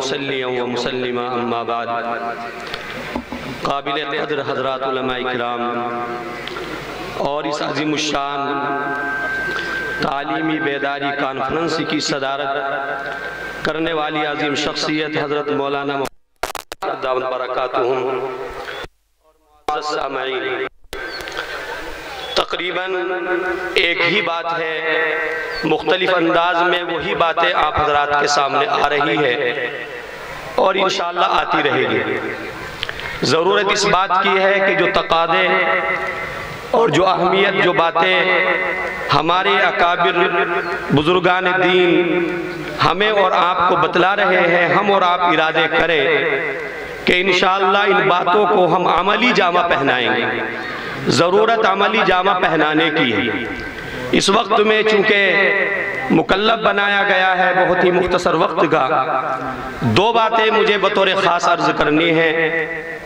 ومصليا ومسلما اما بعد قابل قدر حضرات علماء کرام اور اس عظیم الشان تعلیمی بیداری کانفرنس کی صدارت کرنے والی عظیم شخصیت حضرت مولانا دامت برکاتہم اور سامعین، تقریباً ایک ہی بات ہے، مختلف انداز میں وہی باتیں آپ حضرات کے سامنے آ رہی ہے اور انشاءاللہ آتی رہے گی۔ ضرورت اس بات کی ہے کہ جو تقاضے اور جو اہمیت، جو باتیں ہمارے اکابر بزرگان دین ہمیں اور آپ کو بتلا رہے ہیں، ہم اور آپ ارادے کریں کہ انشاءاللہ ان باتوں کو ہم عملی جامہ پہنائیں گے۔ ضرورت عملی جامہ پہنانے کی ہے۔ اس وقت میں چونکہ مکلف بنایا گیا ہے بہت ہی مختصر وقت کا، دو باتیں مجھے بطور خاص عرض کرنی ہیں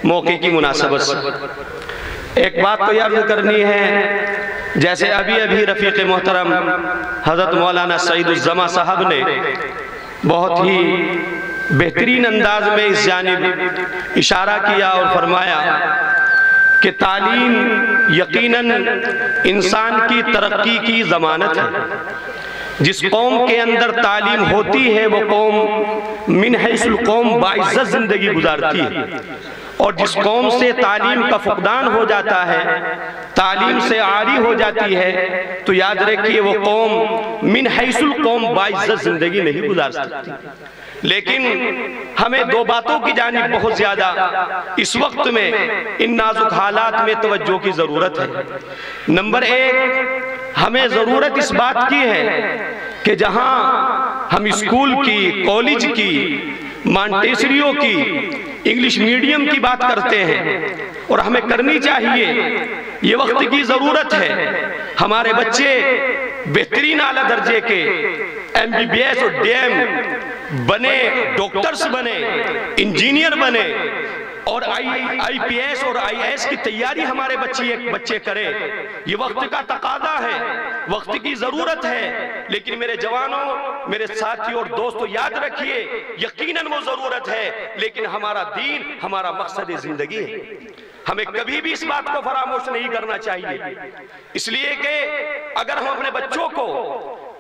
موقع کی مناسبت سے۔ ایک بات تو یہ عرض کرنی ہے، جیسے ابھی رفیق محترم حضرت مولانا سعید الزماں صاحب نے بہت ہی بہترین انداز میں اس جانب اشارہ کیا اور فرمایا کہ تعلیم یقیناً انسان کی ترقی کی ضمانت ہے۔ جس قوم کے اندر تعلیم ہوتی ہے وہ قوم من حیث القوم باعزت زندگی گزارتی ہے، اور جس قوم سے تعلیم کا فقدان ہو جاتا ہے، تعلیم سے عاری ہو جاتی ہے، تو یاد رکھیے وہ قوم من حیث القوم باعزت زندگی نہیں گزار سکتی۔ لیکن ہمیں دو باتوں کی جانب بہت زیادہ اس وقت میں ان نازک حالات میں توجہ کی ضرورت ہے۔ نمبر ایک، ہمیں ضرورت اس بات کی ہے کہ جہاں ہم اسکول کی، کالج کی، مانٹیسریوں کی، انگلش میڈیم کی بات کرتے ہیں، اور ہمیں کرنی چاہیے، یہ وقت کی ضرورت ہے ہمارے بچے بہترین اعلیٰ درجے کے MBBS اور DM بنے، ڈاکٹرز بنے، انجینئر بنے، اور IPS اور IAS کی تیاری ہمارے بچے کرے۔ یہ وقت کا تقاضا ہے، وقت کی ضرورت ہے، لیکن میرے جوانوں، میرے ساتھیوں اور دوستوں یاد رکھیے یقیناً وہ ضرورت ہے، لیکن ہمارا دین ہمارا مقصد زندگی ہے۔ ہمیں کبھی بھی اس بات کو فراموش نہیں کرنا چاہیے، اس لیے کہ اگر ہم اپنے بچوں کو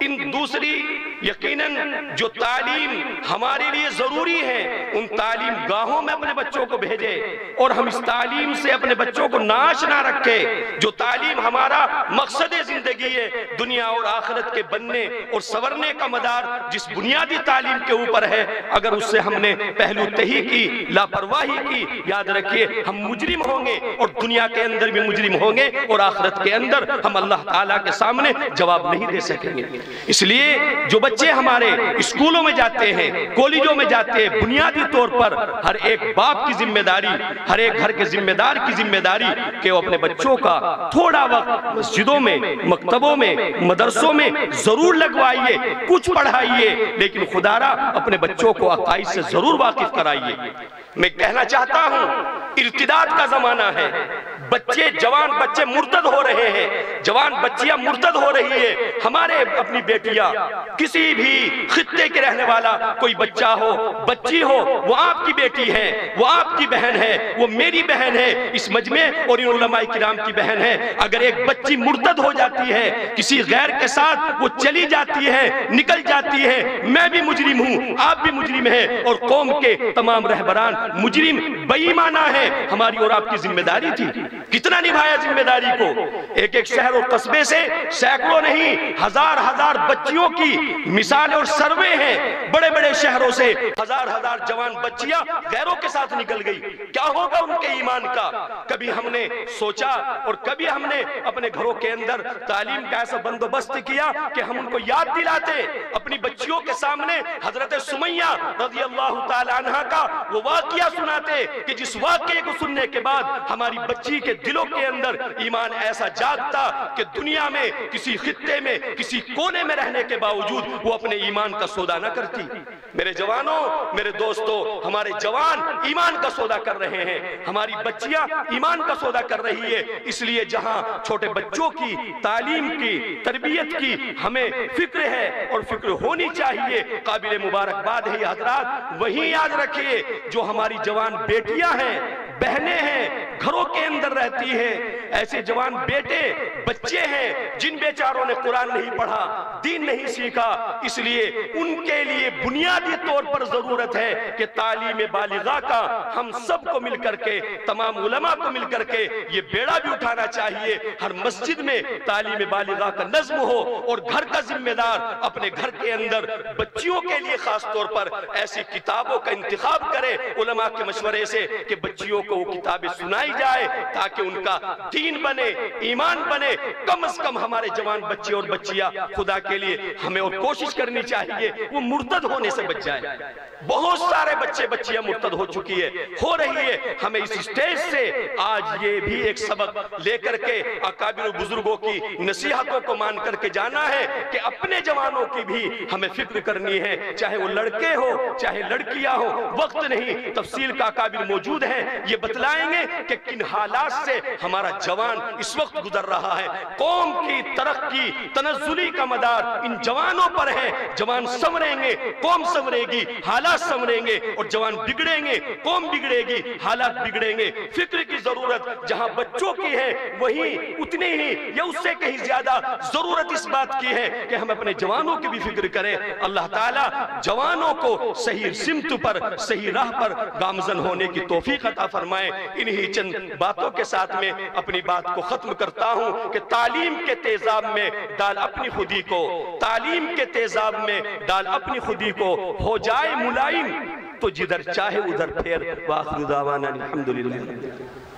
ان دوسری یقیناً جو تعلیم ہمارے لیے ضروری ہے ان تعلیم گاہوں میں اپنے بچوں کو بھیجے، اور ہم اس تعلیم سے اپنے بچوں کو ناش نہ رکھے۔ جو تعلیم ہمارا مقصد زندگی ہے، دنیا اور آخرت کے بننے اور سورنے کا مدار جس بنیادی تعلیم کے اوپر ہے، اگر اس سے ہم نے پہلو تہی کی، لاپرواہی کی، یاد رکھیے ہم مجرم ہوں گے، اور دنیا کے اندر بھی مجرم ہوں گے، اور آخرت کے اندر ہم اللہ تعالیٰ کے سامنے جواب نہیں دے سکیں گے۔ اس لیے جو بچے ہمارے اسکولوں میں جاتے ہیں، کالجوں میں جاتے ہیں، بنیادی طور پر ہر ایک باپ کی ذمہ داری، ہر ایک گھر کے ذمہ دار کی ذمہ داری کہ وہ اپنے بچوں کا تھوڑا وقت مسجدوں میں، مکتبوں میں، مدرسوں میں ضرور لگوائیے، کچھ پڑھائیے، لیکن خدا را اپنے بچوں کو عقائد سے ضرور واقف کرائیے۔ میں کہنا چاہتا ہوں ارتداد کا زمانہ ہے، جوان بچے مرتد ہو رہے ہیں، جوان بچیاں مرتد ہو رہی ہے۔ ہمارے اپنی بیٹیاں، کسی بھی خطے کے رہنے والا کوئی بچہ ہو، بچی ہو، وہ آپ کی بیٹی ہے، وہ آپ کی بہن ہے، وہ میری بہن ہے، اس مجمع اور ان علماء کرام کی بہن ہے۔ اگر ایک بچی مرتد ہو جاتی ہے، کسی غیر کے ساتھ وہ چلی جاتی ہے، نکل جاتی ہے، میں بھی مجرم ہوں، آپ بھی مجرم ہیں، اور قوم کے تمام رہبران مجرم بے ایمانہ ہیں۔ ہماری اور آپ کی ذمہ داری تھی، کتنا نبھایا ذمہ داری کو۔ ایک ایک شہر اور قصبے سے سینکڑوں نہیں ہزار بچیوں کی مثال اور سروے ہیں، بڑے بڑے شہروں سے ہزار جوان بچیاں غیروں کے ساتھ نکل گئی۔ کیا ہوگا ان کے ایمان کا؟ کبھی ہم نے سوچا اور کبھی ہم نے اپنے گھروں کے اندر تعلیم کا ایسا بندوبست کیا کہ ہم ان کو یاد دلاتے، اپنی بچیوں کے سامنے حضرت سمیہ رضی اللہ تعالی عنہ کا وہ واقعہ سناتے کہ جس واقعے کو سننے کے بعد ہماری بچی کے دلوں کے اندر ایمان ایسا جاگتا کہ دنیا میں کسی خطے میں کسی کونے میں رہنے کے باوجود وہ اپنے ایمان کا سودا نہ کرتی۔ میرے جوانوں، میرے دوستوں، ہمارے جوان ایمان کا سودا کر رہے ہیں، ہماری بچیاں ایمان کا سودا کر رہی ہے۔ اس لیے جہاں چھوٹے بچوں کی تعلیم کی، تربیت کی ہمیں فکر ہے اور فکر ہونی چاہیے، قابل مبارکباد ہے یہ حضرات۔ وہیں یاد رکھیے جو ہماری جوان بیٹیاں ہیں، بہنیں ہیں، گھروں کے اندر رہتی ہیں، ایسے جوان بیٹے بچے ہیں جن بیچاروں نے قرآن نہیں پڑھا، دین نہیں سیکھا، اس لیے ان کے لیے بنیادی طور پر ضرورت ہے کہ تعلیم بالغہ کا ہم سب کو مل کر کے، تمام علماء کو مل کر کے یہ بیڑا بھی اٹھانا چاہیے۔ ہر مسجد میں تعلیم بالغہ کا نظم ہو اور گھر کا ذمہ دار اپنے گھر کے اندر بچیوں کے لیے خاص طور پر ایسی کتابوں کا انتخاب کرے علماء کے مشورے سے کہ بچیوں کو وہ کتابیں سنائی جائے تاکہ ان کا دین بنے، ایمان بنے۔ کم از کم ہمارے جوان بچے اور بچیاں خدا کے لیے ہمیں اور کوشش کرنی چاہیے وہ مرتد ہونے سے بچ جائے۔ بہت سارے بچے بچیاں مرتد ہو چکی ہے، ہو رہی ہے۔ ہمیں اس سٹیج سے آج یہ بھی ایک سبق لے کر کے اکابر بزرگوں کی نصیحتوں کو مان کر کے جانا ہے کہ اپنے جوانوں کی بھی ہمیں فکر کرنی ہے، چاہے وہ لڑکے ہو چاہے لڑکیاں ہو۔ وقت نہیں، تفصیل کا اکابر موجود ہیں، یہ بتلائیں گے کہ کن حالات سے ہمارا جوان اس وقت گزر رہا ہے۔ قوم کی ترقی تنزلی کا مدار ان جوانوں پر ہے۔ جوان سنوریں گے، قوم سنورے گی، حالات سنوریں گے، اور جوان بگڑیں گے، قوم بگڑے گی، حالات بگڑیں گے۔ فکر کی ضرورت جہاں بچوں کی ہے وہیں اتنی ہی یا اس سے کہیں زیادہ ضرورت اس بات کی ہے کہ ہم اپنے جوانوں کی بھی فکر کریں۔ اللہ تعالیٰ جوانوں کو صحیح سمت پر، صحیح راہ پر گامزن ہونے کی توفیق عطا فرمائے۔ انہی چند باتوں کے ساتھ میں اپنی بات کو ختم کرتا ہوں کہ تعلیم کے تیزاب میں ڈال اپنی خودی کو، تعلیم کے تیزاب میں ڈال اپنی خودی کو، ہو جائے ملائم تو جدھر چاہے ادھر پھیر۔ وآخر دعوانا الحمدللہ۔